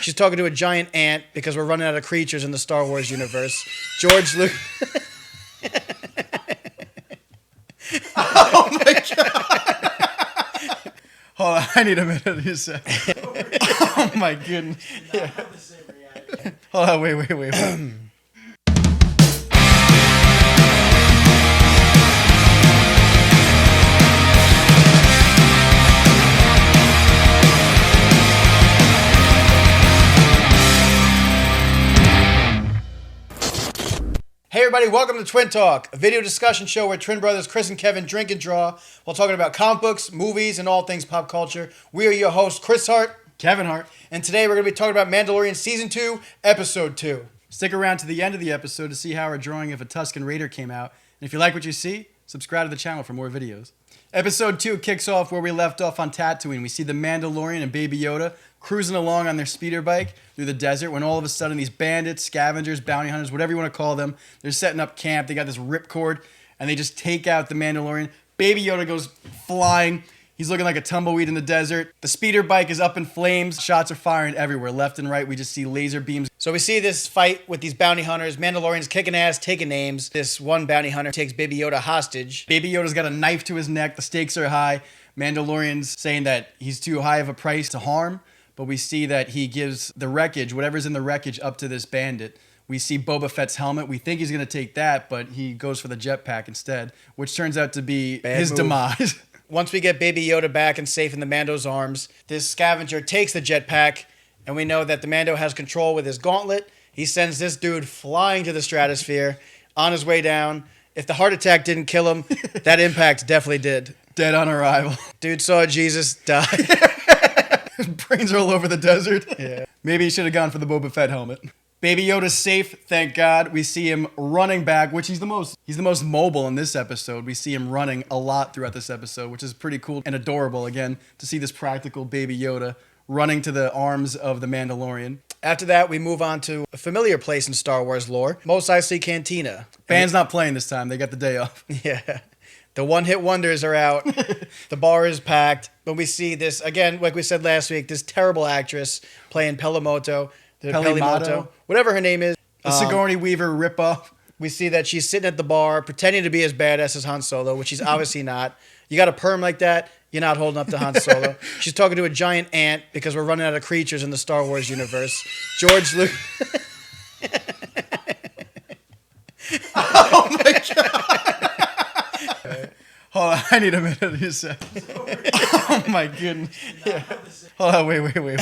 She's talking to a giant ant because we're running out of creatures in the Star Wars universe. George Lucas. Oh my god! Hold on, I need a minute. You said. Oh my goodness. Yeah. Hold on, wait. Hey everybody, welcome to Twin Talk, a video discussion show where twin brothers Chris and Kevin drink and draw while talking about comic books, movies, and all things pop culture. We are your hosts, Chris Hart, Kevin Hart. and today we're going to be talking about Mandalorian Season 2, Episode 2. Stick around to the end of the episode to see how our drawing of a Tusken Raider came out. And if you like what you see, subscribe to the channel for more videos. Episode 2 kicks off where we left off on Tatooine. We see the Mandalorian and Baby Yoda cruising along on their speeder bike through the desert when all of a sudden these bandits, scavengers, bounty hunters, whatever you want to call them, they're setting up camp. They got this ripcord and they just take out the Mandalorian. Baby Yoda goes flying. He's looking like a tumbleweed in the desert. The speeder bike is up in flames. Shots are firing everywhere. Left and right, we just see laser beams. So we see this fight with these bounty hunters. Mandalorian's kicking ass, taking names. This one bounty hunter takes Baby Yoda hostage. Baby Yoda's got a knife to his neck. The stakes are high. Mandalorian's saying that he's too high of a price to harm, but we see that he gives the wreckage, whatever's in the wreckage, up to this bandit. We see Boba Fett's helmet. We think he's going to take that, but he goes for the jetpack instead, which turns out to be his demise. Once we get Baby Yoda back and safe in the Mando's arms, this scavenger takes the jetpack, and we know that the Mando has control with his gauntlet. He sends this dude flying to the stratosphere on his way down. If the heart attack didn't kill him, that impact definitely did. Dead on arrival. Dude saw Jesus die. Brains are all over the desert. Yeah. Maybe he should have gone for the Boba Fett helmet. Baby Yoda's safe, thank God. We see him running back, which he's the most mobile in this episode. We see him running a lot throughout this episode, which is pretty cool and adorable, again, to see this practical Baby Yoda running to the arms of the Mandalorian. After that, we move on to a familiar place in Star Wars lore, Mos Eisley Cantina. Band's not playing this time. They got the day off. Yeah. The one-hit wonders are out. The bar is packed. But we see this, again, like we said last week, this terrible actress playing Pelimoto. Whatever her name is. The Sigourney Weaver ripoff. We see that she's sitting at the bar pretending to be as badass as Han Solo, which she's obviously not. You got a perm like that, you're not holding up to Han Solo. She's talking to a giant ant because we're running out of creatures in the Star Wars universe. George Lucas. Oh my god! Hold on, I need a minute. You said. Oh my goodness. Yeah. Hold on, wait.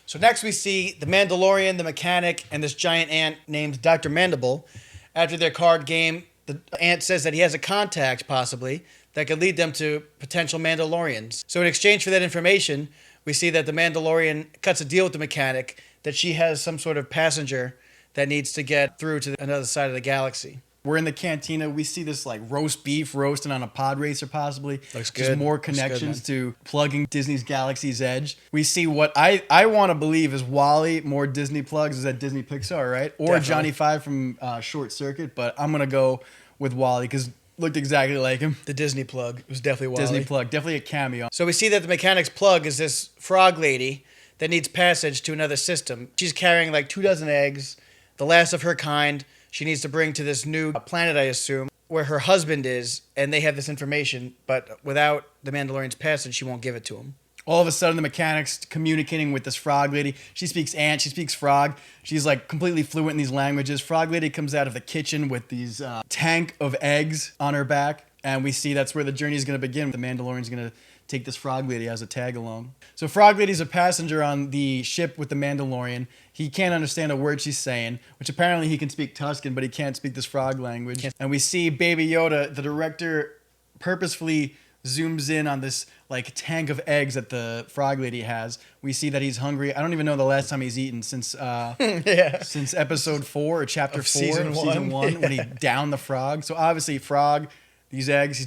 So next we see the Mandalorian, the mechanic, and this giant ant named Dr. Mandible. After their card game, the ant says that he has a contact, possibly, that could lead them to potential Mandalorians. So in exchange for that information, we see that the Mandalorian cuts a deal with the mechanic that she has some sort of passenger that needs to get through to another side of the galaxy. We're in the cantina. We see this like roast beef roasting on a pod racer, possibly. Looks good. Just more connections to plugging Disney's Galaxy's Edge. We see what I want to believe is Wally, more Disney plugs. Is that Disney Pixar, right? Or Definitely. Johnny Five from Short Circuit. But I'm going to go with Wally because looked exactly like him. The Disney plug. It was definitely Wally. Disney plug. Definitely a cameo. So we see that the mechanic's plug is this frog lady that needs passage to another system. She's carrying like 24 eggs, the last of her kind. She needs to bring to this new planet, I assume, where her husband is, and they have this information, but without the Mandalorian's passage, she won't give it to him. All of a sudden, the mechanic's communicating with this frog lady. She speaks ant, she speaks frog. She's like completely fluent in these languages. Frog lady comes out of the kitchen with these tank of eggs on her back, and we see that's where the journey is going to begin. The Mandalorian's going to take this frog lady as a tag along. So frog lady's a passenger on the ship with the Mandalorian. He can't understand a word she's saying, which apparently he can speak Tusken, but he can't speak this frog language. And we see Baby Yoda, the director purposefully zooms in on this like tank of eggs that the frog lady has. We see that he's hungry. I don't even know the last time he's eaten since since episode 4 or chapter 4 season of season 1 when he downed the frog. So obviously frog, these eggs,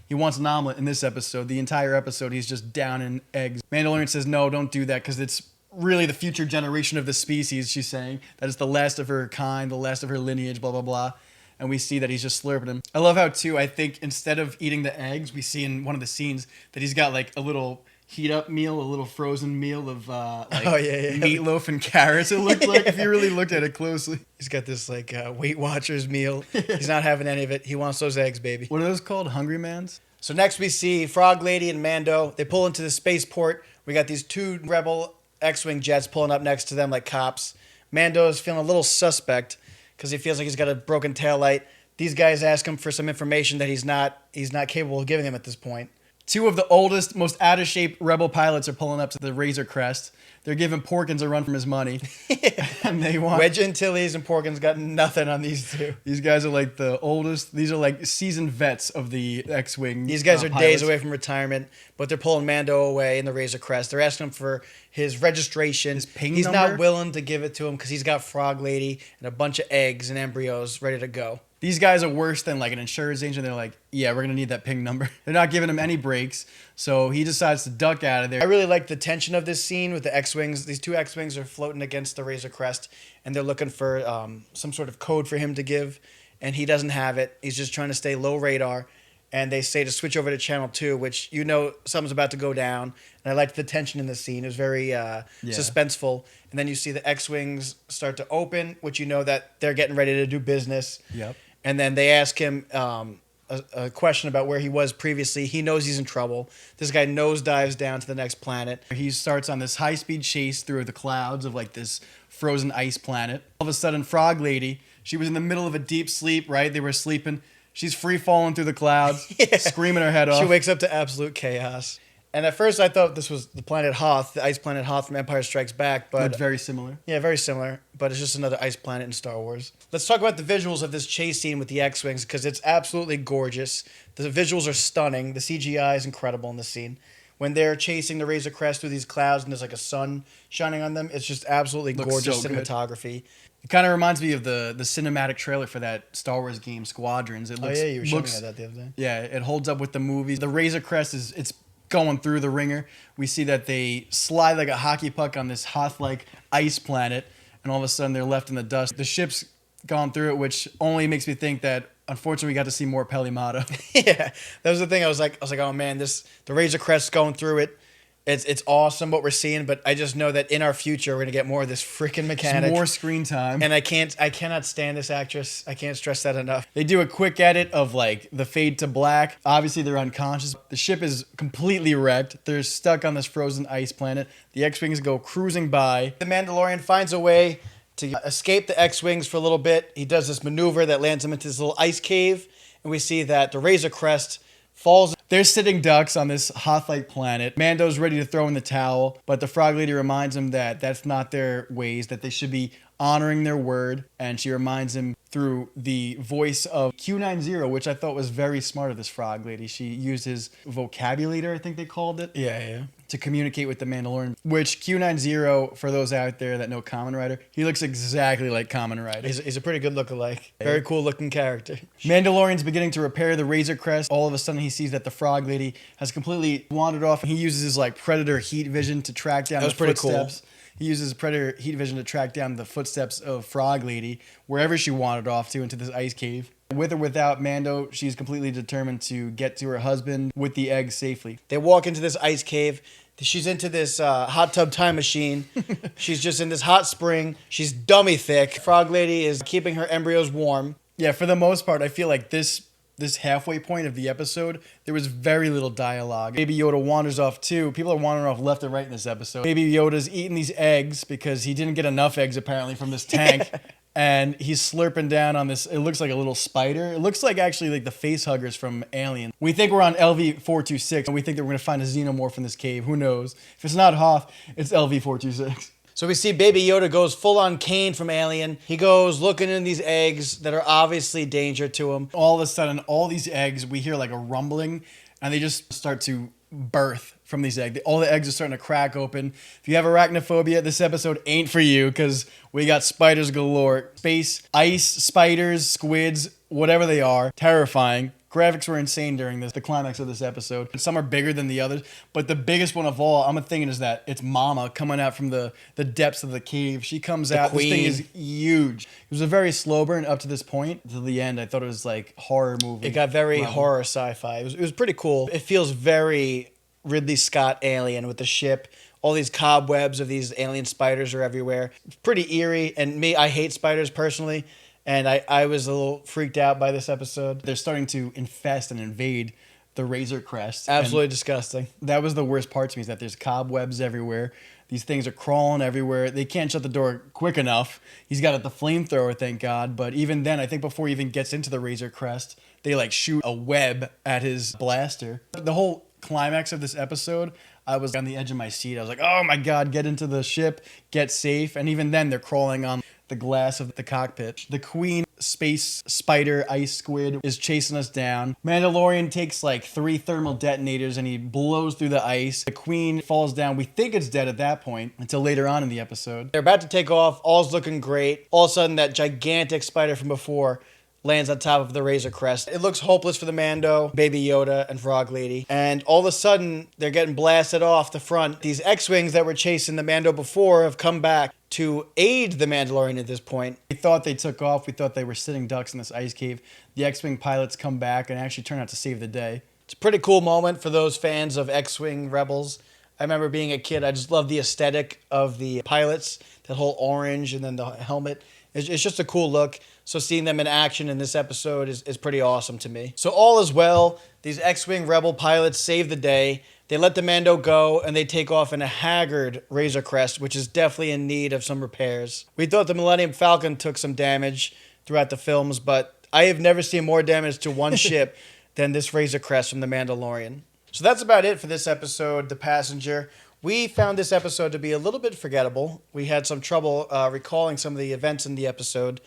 he wants an omelet in this episode. The entire episode, he's just downing eggs. Mandalorian says, no, don't do that, because it's really the future generation of the species, she's saying. That is the last of her kind, the last of her lineage, blah, blah, blah. And we see that he's just slurping them. I love how, too, I think instead of eating the eggs, we see in one of the scenes that he's got like a little heat up meal, a little frozen meal of Oh, yeah. meatloaf and carrots. It looked like if you really looked at it closely. He's got this like Weight Watchers meal. He's not having any of it. He wants those eggs, baby. What are those called? Hungry Man's? So next we see Frog Lady and Mando. They pull into the spaceport. We got these two rebel X-Wing jets pulling up next to them like cops. Mando is feeling a little suspect because he feels like he's got a broken taillight. These guys ask him for some information that he's not capable of giving them at this point. Two of the oldest, most out-of-shape rebel pilots are pulling up to the Razor Crest. They're giving Porkins a run from his money. And they want... Wedge Antilles and Porkins got nothing on these two. These guys are like the oldest. These are like seasoned vets of the X-Wing. These guys are pilots. days away from retirement, but they're pulling Mando away in the Razor Crest. They're asking him for his registration. His ping He's number? not willing to give it to him because he's got Frog Lady and a bunch of eggs and embryos ready to go. These guys are worse than like an insurance agent. They're like, yeah, we're going to need that ping number. They're not giving him any breaks. So he decides to duck out of there. I really like the tension of this scene with the X-Wings. These two X-Wings are floating against the Razor Crest, and they're looking for some sort of code for him to give, and he doesn't have it. He's just trying to stay low radar, and they say to switch over to Channel 2, which you know something's about to go down. And I liked the tension in the scene. It was very suspenseful. And then you see the X-Wings start to open, which you know that they're getting ready to do business. Yep. And then they ask him a question about where he was previously. He knows he's in trouble. This guy nosedives down to the next planet. He starts on this high-speed chase through the clouds of like this frozen ice planet. All of a sudden, Frog Lady, she was in the middle of a deep sleep, right? They were sleeping. She's free-falling through the clouds, screaming her head off. She wakes up to absolute chaos. And at first I thought this was the planet Hoth, the ice planet Hoth from Empire Strikes Back. But Looked very similar. yeah, very similar. But it's just another ice planet in Star Wars. Let's talk about the visuals of this chase scene with the X-Wings because it's absolutely gorgeous. The visuals are stunning. The CGI is incredible in this scene. When they're chasing the Razor Crest through these clouds and there's like a sun shining on them, it's just absolutely Looks gorgeous so good. cinematography. It kind of reminds me of the cinematic trailer for that Star Wars game, Squadrons. It looks, Oh yeah, you were showing me that the other day. Yeah, it holds up with the movies. The Razor Crest it's going through the ringer. We see that they slide like a hockey puck on this Hoth-like ice planet, and all of a sudden they're left in the dust. The ship's gone through it, which only makes me think that unfortunately we got to see more Pelimato. Yeah, that was the thing. I was like, oh man, the Razor Crest's going through it. It's awesome what we're seeing, but I just know that in our future we're gonna get more of this freaking mechanic. More screen time. And I cannot stand this actress. I can't stress that enough. They do a quick edit of like the fade to black. Obviously they're unconscious. The ship is completely wrecked. They're stuck on this frozen ice planet. The X-Wings go cruising by. The Mandalorian finds a way to escape the X-Wings for a little bit. He does this maneuver that lands him into this little ice cave, and we see that the Razor Crest falls. They're sitting ducks on this Hoth-like planet. Mando's ready to throw in the towel, but the Frog Lady reminds him that that's not their ways, that they should be honoring their word. And she reminds him through the voice of Q90, which I thought was very smart of this Frog Lady. She used his vocabulator, I think they called it. Yeah. To communicate with the Mandalorian, which Q90, for those out there that know Kamen Rider, he looks exactly like Kamen Rider. He's a pretty good lookalike. Very cool looking character. Mandalorian's beginning to repair the Razor Crest. All of a sudden, he sees that the Frog Lady has completely wandered off. He uses his like Predator heat vision to track down the footsteps. He uses Predator heat vision to track down the footsteps of Frog Lady wherever she wandered off to into this ice cave. With or without Mando, she's completely determined to get to her husband with the eggs safely. They walk into this ice cave. She's into this hot tub time machine. She's just in this hot spring. She's dummy thick. Frog Lady is keeping her embryos warm. Yeah, for the most part, I feel like this halfway point of the episode, there was very little dialogue. Baby Yoda wanders off too. People are wandering off left and right in this episode. Baby Yoda's eating these eggs because he didn't get enough eggs apparently from this tank. And he's slurping down on this, it looks like a little spider. It looks like actually like the face huggers from Alien. We think we're on LV-426, and we think that we're going to find a xenomorph in this cave. Who knows? If it's not Hoth, it's LV-426. So we see Baby Yoda goes full on Kane from Alien. He goes looking in these eggs that are obviously danger to him. All of a sudden, all these eggs, we hear like a rumbling, and they just start to birth from these eggs. All the eggs are starting to crack open. If you have arachnophobia, this episode ain't for you because we got spiders galore. Space, ice, spiders, squids, whatever they are. Terrifying. Graphics were insane during the climax of this episode. Some are bigger than the others, but the biggest one of all, I'm thinking, is that it's Mama coming out from the depths of the cave. She comes out. Queen. This thing is huge. It was a very slow burn up to this point. To the end, I thought it was like horror movie. It got very horror sci-fi. It was pretty cool. It feels very Ridley Scott alien with the ship. All these cobwebs of these alien spiders are everywhere. It's pretty eerie. And I hate spiders personally. And I was a little freaked out by this episode. They're starting to infest and invade the Razor Crest. Absolutely disgusting. That was the worst part to me, is that there's cobwebs everywhere. These things are crawling everywhere. They can't shut the door quick enough. He's got the flamethrower, thank God. But even then, I think before he even gets into the Razor Crest, they like shoot a web at his blaster. The whole climax of this episode, I was on the edge of my seat. I was like, oh my God, get into the ship, get safe. And even then, they're crawling on the glass of the cockpit. The Queen space spider ice squid is chasing us down. Mandalorian takes like 3 thermal detonators and he blows through the ice. The Queen falls down. We think it's dead at that point until later on in the episode. They're about to take off. All's looking great. All of a sudden, that gigantic spider from before lands on top of the Razor Crest. It looks hopeless for the Mando, Baby Yoda, and Frog Lady. And all of a sudden, they're getting blasted off the front. These X-Wings that were chasing the Mando before have come back to aid the Mandalorian at this point. We thought they took off. We thought they were sitting ducks in this ice cave. The X-Wing pilots come back and actually turn out to save the day. It's a pretty cool moment for those fans of X-Wing Rebels. I remember being a kid, I just loved the aesthetic of the pilots, that whole orange and then the helmet. It's just a cool look. So seeing them in action in this episode is pretty awesome to me. So all is well. These X-Wing Rebel pilots save the day. They let the Mando go, and they take off in a haggard Razor Crest, which is definitely in need of some repairs. We thought the Millennium Falcon took some damage throughout the films, but I have never seen more damage to one ship than this Razor Crest from the Mandalorian. So that's about it for this episode, The Passenger. We found this episode to be a little bit forgettable. We had some trouble recalling some of the events in the episode,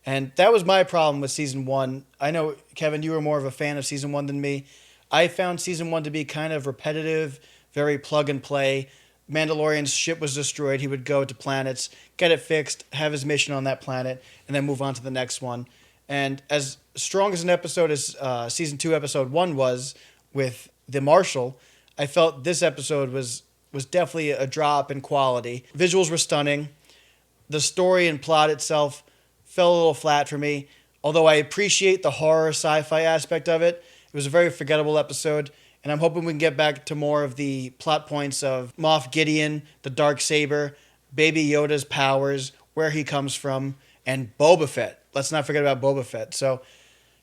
and that was my problem with Season 1. I know, Kevin, you were more of a fan of Season 1 than me. I found Season 1 to be kind of repetitive, very plug and play. Mandalorian's ship was destroyed. He would go to planets, get it fixed, have his mission on that planet, and then move on to the next one. And as strong as an episode as Season 2, Episode 1 was with the Marshal, I felt this episode was definitely a drop in quality. Visuals were stunning. The story and plot itself fell a little flat for me. Although I appreciate the horror sci-fi aspect of it, it was a very forgettable episode, and I'm hoping we can get back to more of the plot points of Moff Gideon, the Darksaber, Baby Yoda's powers, where he comes from, and Boba Fett. Let's not forget about Boba Fett. So,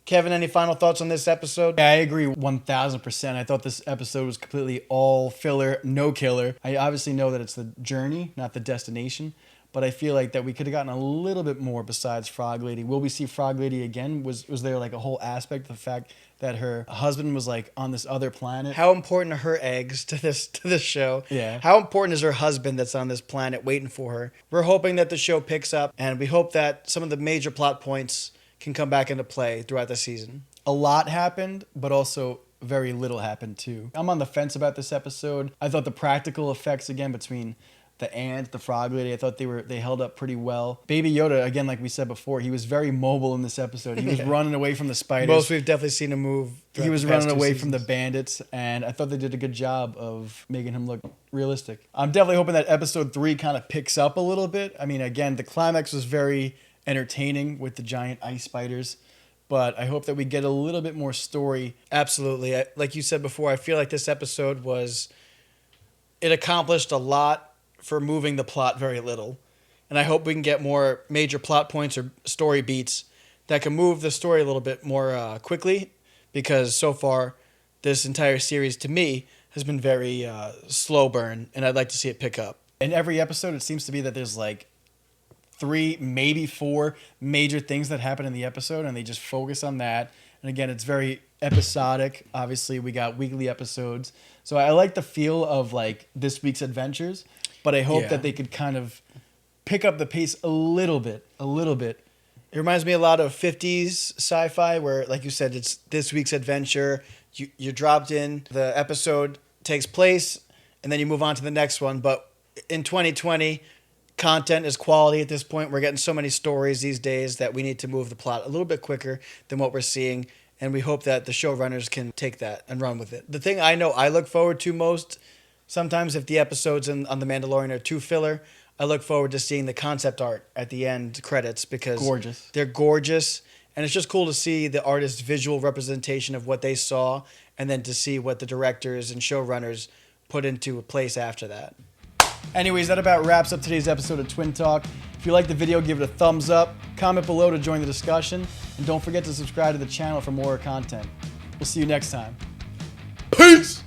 Kevin, any final thoughts on this episode? Yeah, I agree 1,000%. I thought this episode was completely all filler, no killer. I obviously know that it's the journey, not the destination, but I feel like that we could have gotten a little bit more besides Frog Lady. Will we see Frog Lady again? Was there like a whole aspect of the fact that her husband was like on this other planet? How important are her eggs to this show? Yeah. How important is her husband that's on this planet waiting for her? We're hoping that the show picks up, and we hope that some of the major plot points can come back into play throughout the season. A lot happened, but also very little happened too. I'm on the fence about this episode. I thought the practical effects, again, between the ant, the Frog Lady, I thought they held up pretty well. Baby Yoda, again, like we said before, he was very mobile in this episode. He was running away from the spiders. Most we've definitely seen him move. He was running away from the bandits, and I thought they did a good job of making him look realistic. I'm definitely hoping that episode 3 kind of picks up a little bit. I mean, again, the climax was very entertaining with the giant ice spiders, but I hope that we get a little bit more story. Absolutely. Like you said before, I feel like this episode it accomplished a lot for moving the plot very little. And I hope we can get more major plot points or story beats that can move the story a little bit more quickly, because so far this entire series to me has been very slow burn, and I'd like to see it pick up. In every episode, it seems to be that there's like 3, maybe 4 major things that happen in the episode, and they just focus on that. And again, it's very episodic. Obviously, we got weekly episodes. So I like the feel of like this week's adventures, but I hope that they could kind of pick up the pace a little bit. It reminds me a lot of 50s sci-fi where, like you said, it's this week's adventure. You're dropped in, the episode takes place, and then you move on to the next one. But in 2020, content is quality at this point. We're getting so many stories these days that we need to move the plot a little bit quicker than what we're seeing. And we hope that the showrunners can take that and run with it. The thing I know I look forward to most, sometimes if the episodes on The Mandalorian are too filler, I look forward to seeing the concept art at the end credits, because they're gorgeous. And it's just cool to see the artist's visual representation of what they saw, and then to see what the directors and showrunners put into place after that. Anyways, that about wraps up today's episode of Twin Talk. If you liked the video, give it a thumbs up, comment below to join the discussion, and don't forget to subscribe to the channel for more content. We'll see you next time. Peace!